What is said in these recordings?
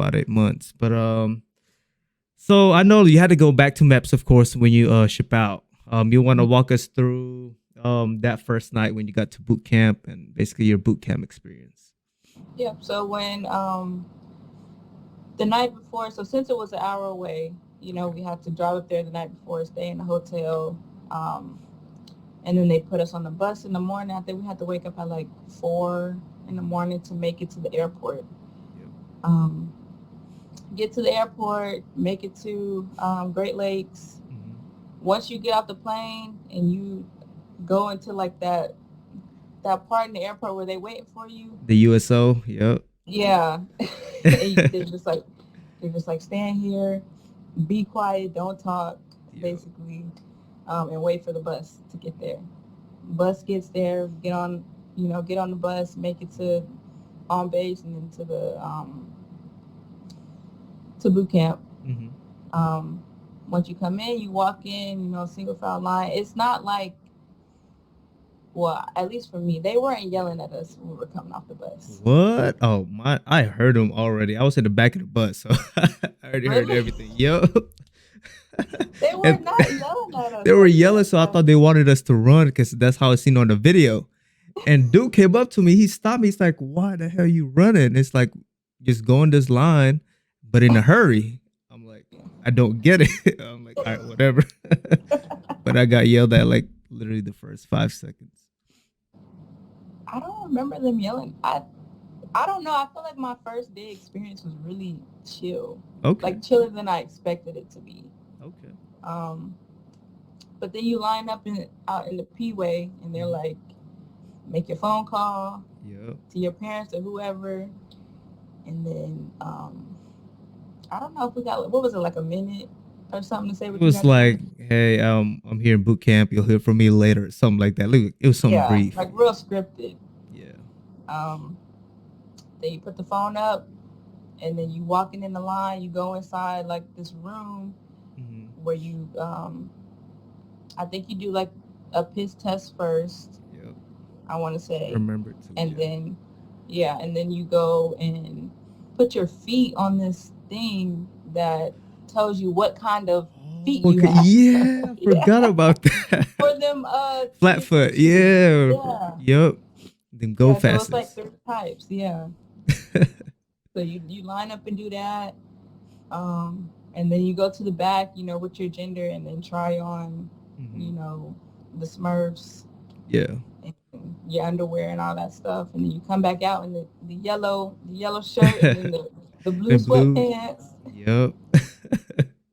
about 8 months. But so I know you had to go back to maps, of course, when you ship out. You want to walk us through that first night when you got to boot camp and basically your boot camp experience. Yeah. So when the night before, so since it was an hour away, Okay. we had to drive up there the night before, stay in the hotel, um, and then they put us on the bus in the morning. I think we had to wake up at like 4 in the morning to make it to the airport. Yep. Um, get to the airport, make it to Great Lakes. Hmm. Once you get off the plane and you go into like that part in the airport where they waiting for you, The USO. Yep. yeah, and they're just like stand here, be quiet, don't talk, Yep. basically, and wait for the bus to get there. Bus gets there, get on the bus, make it to on base and then to boot camp. Hmm. Um, Once you come in, you walk in, single file line. It's not like, well, at least for me, they weren't yelling at us when we were coming off the bus. What? Oh my! I heard them already. I was in the back of the bus, so I already heard Really? everything. Yo, They were and not yelling at us they were like yelling, that. so I thought they wanted us to run because that's how it's seen on the video. And dude came up to me. He stopped me. He's like, "Why the hell you running?" It's like just go in this line, but in a hurry. I'm like, I don't get it. I'm like, all right, whatever. But I got yelled at like literally the first 5 seconds. I don't remember them yelling. I don't know. I feel like my first day experience was really chill, Okay. like chiller than I expected it to be. Okay. Um, but then you line up out in the P way, and they're Hmm. like, make your phone call Yep. to your parents or whoever, and then I don't know if we got, what was it, like a minute or something to say It what you was got to say. like, hey, I'm here in boot camp. You'll hear from me later, something like that. Look, it was something Yeah, brief. like real scripted. Yeah. Um, then you put the phone up, and then you walking in the line. You go inside like this room Hmm. where I think you do like a piss test first. Yep. I want to I say, remember too. and Yeah. then yeah, and then you go and put your feet on this thing that tells you what kind of feet Oh, you okay. have. Yeah, I Yeah, forgot about that. for them Flat different foot. shoes. Yeah. Yeah, Yep. Them go yeah. So it's like fastest. three types. Yeah. So you line up and do that, and then you go to the back, with your gender, and then try on, you Hmm. know, the Smurfs Yeah. and your underwear and all that stuff, and then you come back out in the yellow shirt and then the blue And blue. sweatpants, Yep.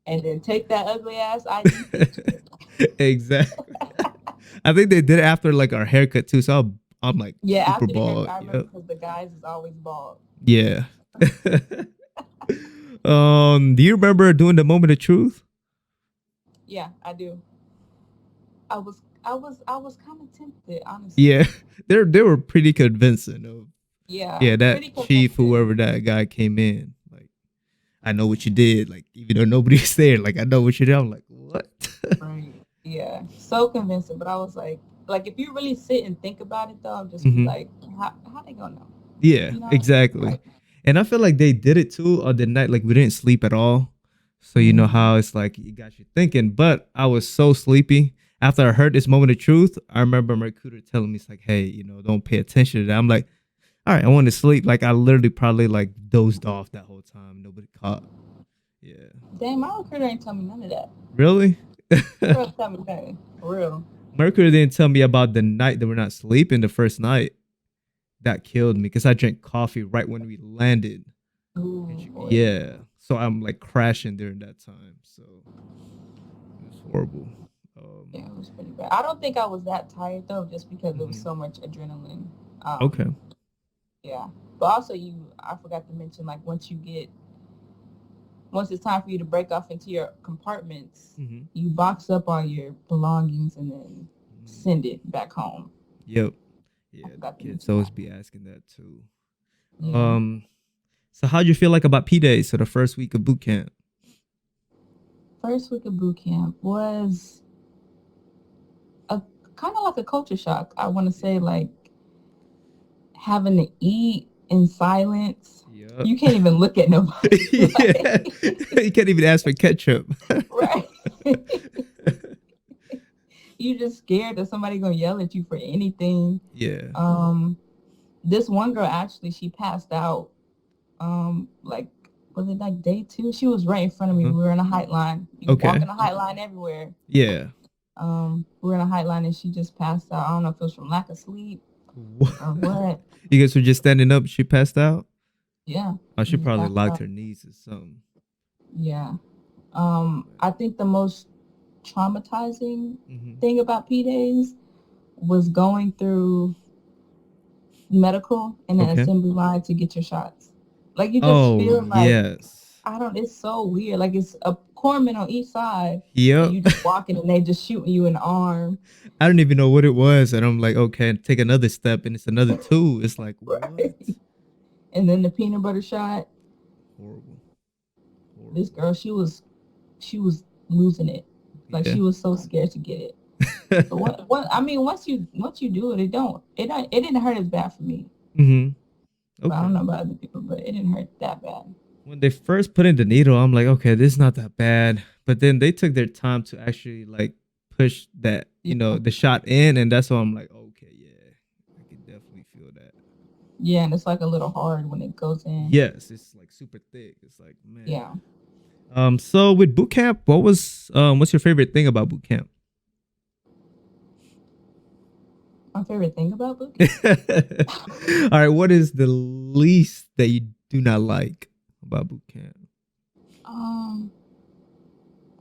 and then take that ugly ass ID picture. Exactly. I think they did it after like our haircut too. So I'm like Yeah, super after the haircut, bald. I remember Yep. because the guys is always bald. Yeah. Do you remember doing the moment of truth? Yeah, I do. I was kind of tempted, honestly. Yeah. They were pretty convincing of Yeah, yeah, that pretty chief, convincing. whoever that guy came in. Like, I know what you did. Like, even though nobody's there, like I know what you did. I'm like, what? Right. Yeah. So convincing. But I was like if you really sit and think about it though, I'll just be Hmm. like, how they gonna know? Yeah, You know? exactly. Like, And I feel like they did it too on the night. Like we didn't sleep at all. So you know mm, how it's like it got you thinking. But I was so sleepy. After I heard this moment of truth, I remember my recruiter telling me, it's like, hey, don't pay attention to that. I'm like, all right, I want to sleep. Like I literally probably like dozed off that whole time. Nobody caught. Yeah. dang, my recruiter ain't tell me none of that. Really? Girl, tell me nothing. For real. Mercury didn't tell me about the night that we're not sleeping. The first night that killed me because I drank coffee right when we landed. Ooh, boy. Yeah, so I'm like crashing during that time. So it was horrible. Yeah, it was pretty bad. I don't think I was that tired though, just because there was Mhm. so much adrenaline. Okay. Yeah. But also I forgot to mention, like once it's time for you to break off into your compartments, Hmm. you box up all your belongings and then send it back home. Yep. I Yeah, the forgot to kids mention always that. be asking that too. Yeah. Um, so how'd you feel like about P days? So the first week of boot camp. First week of boot camp was a kind of like a culture shock. I want to say, Yeah. like having to eat in silence, Yeah. You can't even look at nobody. Yeah. Like, You can't even ask for ketchup. right. You just scared that somebody gonna yell at you for anything. Yeah. Um, this one girl actually, she passed out. Like, was it like day two? She was right in front of me. Uh-huh. We were in a height line. You walk Okay. in a height line everywhere. Yeah. We were in a height line and she just passed out. I don't know if it was from lack of sleep What? or what. You guys were just standing up. She passed out. Yeah, Oh, she she just probably passed locked out. her knees or something. Yeah. Oh I think the most traumatizing man. thing about P days was going through medical and an Okay. assembly line to get your shots. Like you just Oh feel like yes. I don't. It's so weird. Like it's a corpsman on each side, and Yep. you just walking and they just shooting you in the arm. I don't even know what it was, and I'm like, okay, take another step, and it's another two. It's like what? Right. And then the peanut butter shot. Horrible. This Horrible. girl, she was losing it. Like Yeah. she was so scared to get it. But what I mean, once you do it, it didn't hurt as bad for me. Mm-hmm. But I don't Okay. know about other people, but it didn't hurt that bad. When they first put in the needle, I'm like, okay, this is not that bad. But then they took their time to actually like push that, Yeah. the shot in, and that's why I'm like, okay, yeah, I can definitely feel that. Yeah, and it's like a little hard when it goes in. Yes, it's like super thick. It's like, man. Yeah. So with boot camp, what's your favorite thing about boot camp? My favorite thing about boot camp. All right, what is the least that you do not like about boot camp? Um,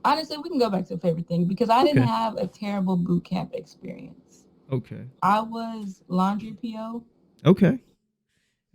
Honestly, we can go back to favorite thing because I didn't Okay. have a terrible boot camp experience. Okay. I was laundry PO. Okay.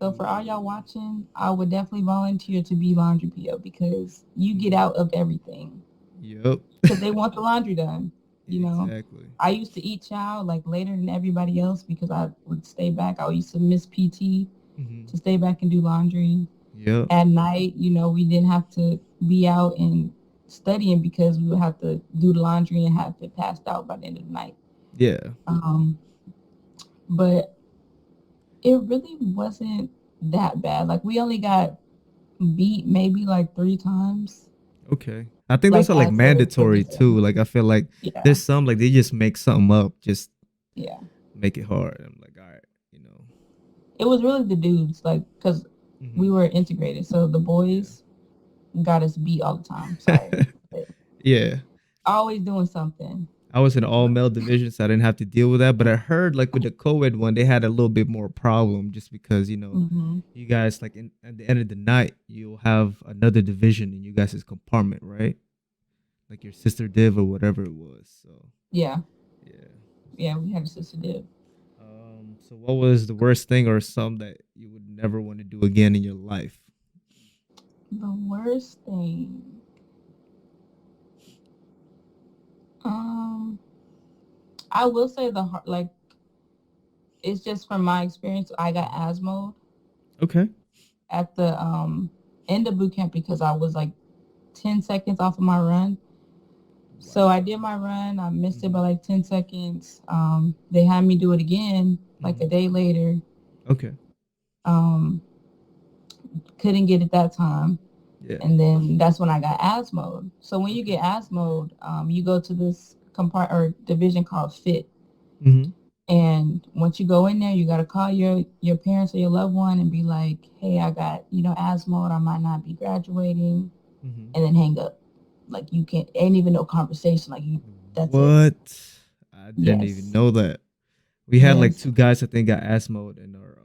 So for all y'all watching, I would definitely volunteer to be laundry PO because you get out of everything Yep. because they want the laundry done. You know, Exactly. I used to eat chow like later than everybody else because I would stay back. I used to miss PT Hmm. to stay back and do laundry Yep. at night. We didn't have to be out and studying because we would have to do the laundry and have it passed out by the end of the night. Yeah. Um, but it really wasn't that bad. Like we only got beat maybe like 3 times, Okay. I think those like are like as a mandatory too. division. Like I feel like Yeah, there's some like they just make something up, just yeah. make it hard. I'm like, all right. It was really the dudes, like, because we Hmm. were integrated, so the boys got us beat all the time. Sorry, Yeah. but Yeah. always doing something. I was in all male division, so I didn't have to deal with that. But I heard like with the co-ed one, they had a little bit more problem just because Hmm. you guys like at the end of the night, you'll have another division in you guys' compartment, right? Like your sister div or whatever it was. So Yeah, yeah. yeah. We had a sister did. So what was the worst thing or some that you would never want to do again in your life? The worst thing. Um, I will say like it's just from my experience. I got Asmo Okay. at the end of boot camp because I was like 10 seconds off of my run. So I Wow. did my run. I missed it by Hmm. like 10 seconds. They had me do it again like a Hmm. day later. Okay. Um, couldn't get it that time. Yeah. And then that's when I got ASMO. So when you Okay. get ASMO, you go to this or division called FIT. Hmm. And once you go in there, you got to call your parents or your loved one and be like, hey, I got, asthma, I might not be graduating, Hmm. and then hang up. Like you can't, ain't even no conversation. Like that's it. What? I didn't even Yes. know that. We had like Yes. two guys I think got asthma in our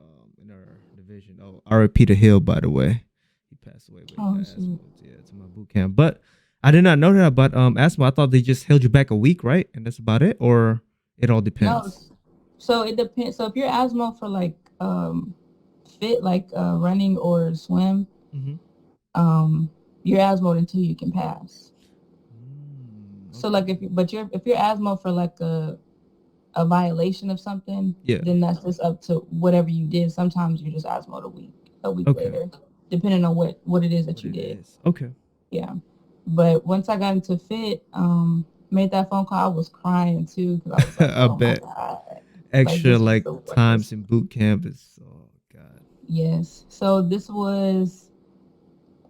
division. Oh, R.I.P. to Hill, by the way. He passed away, but he Oh, got asthma. shoot. Yeah, to my boot camp. But I did not know that about asthma. I thought they just held you back a week, right? And that's about it, or it all No. depends. So it depends. So if you're asthma for like fit, like running or swim, Mm-hmm. um, you're asthma until you can pass. So like Okay. if you're asthma for like a violation of something, Yeah. then that's just up to whatever you did. Sometimes you're just asthma a week Okay. later, depending on what it is that What you it did. is. Okay. Yeah. But once I got into fit, made that phone call, I was crying too because I was like, I oh my bet God. Like extra this was like the times worst. in boot camp is oh god. Yes. So this was,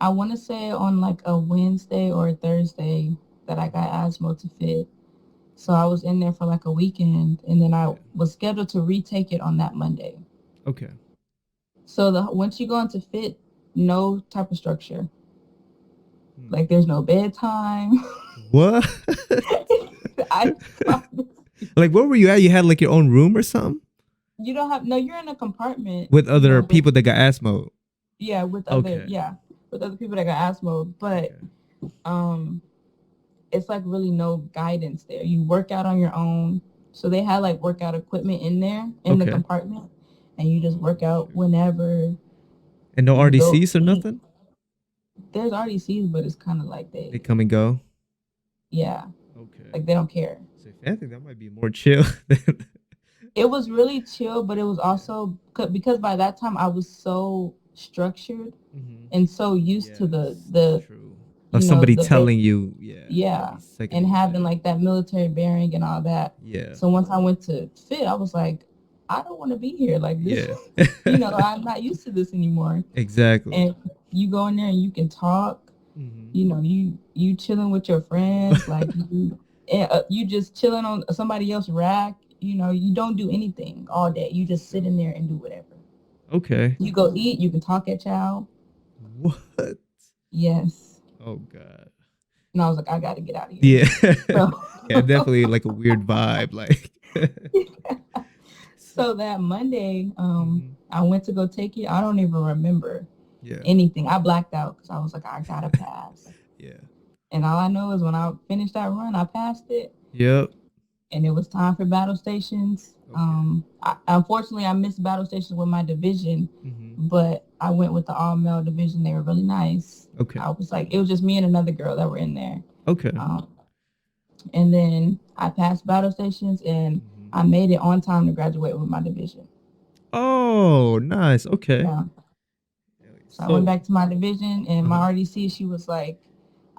I want to say on like a Wednesday or a Thursday that I got Asmo to fit. So I was in there for like a weekend, and then I Yeah. was scheduled to retake it on that Monday. Okay. So the once you go into fit, no type of structure. Hmm. Like there's no bedtime. What? I promise. Like, where were you at? You had like your own room or something You don't have no. You're in a compartment. with You other know, with people that got asthma. yeah, with other Okay. yeah, with other people that got asthma. But Okay. um, it's like really no guidance there. You work out on your own. So they had like workout equipment in there in the Okay. compartment, and you just work Oh out shoot. whenever And no you go RDCs or eat. nothing. There's RDCs, but it's kind of like They they, come and go. yeah, Okay. like they don't care. So if anything, that might be more chill. Than, It was really chill, but it was yeah. also because by that time I was so structured Mm-hmm. and so used to Yes. the True. Of you know somebody the ba- telling you, yeah, yeah, every second and of the having day. like that military bearing and all that. Yeah. So once I went to fit, I was like, I don't want to be here. Like this, Yeah. I'm not used to this anymore. Exactly. And you go in there and you can talk. Mm-hmm. You chilling with your friends, like you just chilling on somebody else's rack. You don't do anything all day. You just sit in there and do whatever. Okay. You go eat. You can talk at chow. What? Yes. Oh God. And I was like, I got to get out of here. Yeah. Yeah, So, definitely like a weird vibe. Like so, so that Monday, mhm. I went to go take it. I don't even remember Yeah. anything. I blacked out because I was like, I gotta pass. Yeah. And all I know is when I finished that run, I passed it. Yep. And it was time for battle stations. Okay. Unfortunately, I missed battle stations with my division, Mm-hmm. but I went with the all male division. They were really nice. Okay. I was like, it was just me and another girl that were in there. Okay. Um, and then I passed battle stations and Mm-hmm. I made it on time to graduate with my division. Oh, nice. Okay. Yeah. So I went So, back to my division and my uh-huh. RDC, she was like,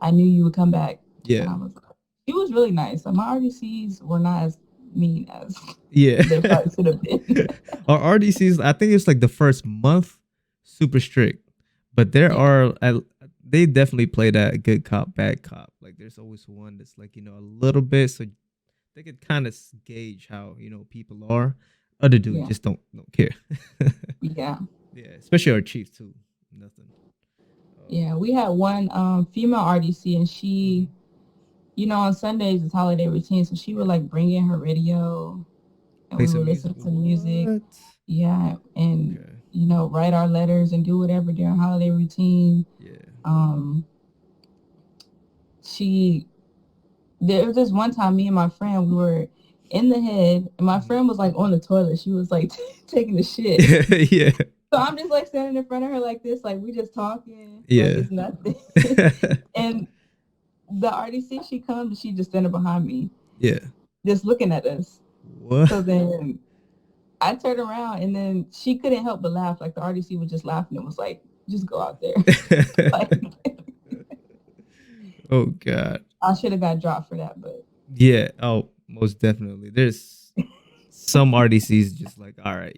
I knew you would come back. And Yeah. I was like, she was really nice. Like, my RDCs were not as mean as Yeah. they probably should have been. Our RDCs, I think it's like the first month, super strict. But there Yeah. are, they definitely play that good cop, bad cop. Like there's always one that's like, a little bit. So they could kind of gauge how, people are. Other dudes Yeah. just don't care. Yeah. Yeah. Especially our chiefs too. Nothing. Yeah. We had one female RDC and Mhm. she, on Sundays it's holiday routine. So she would like bring in her radio and Play we some would music. listen to music. What? Yeah. And, Okay. write our letters and do whatever during holiday routine. Yeah. Um, she there was this one time me and my friend we were in the head and my Mhm. friend was like on the toilet. She was like taking the shit. Yeah. So I'm just like standing in front of her like this, like we just talking, like Yeah. it's nothing. And the RDC she comes and she just standing behind me, Yeah. just looking at us. What? So then I turned around and then she couldn't help but laugh. Like the RDC was just laughing and was like, just go out there. Like Oh God. I should have got dropped for that, but Yeah. Oh, most definitely. There's some RDCs just like, all right.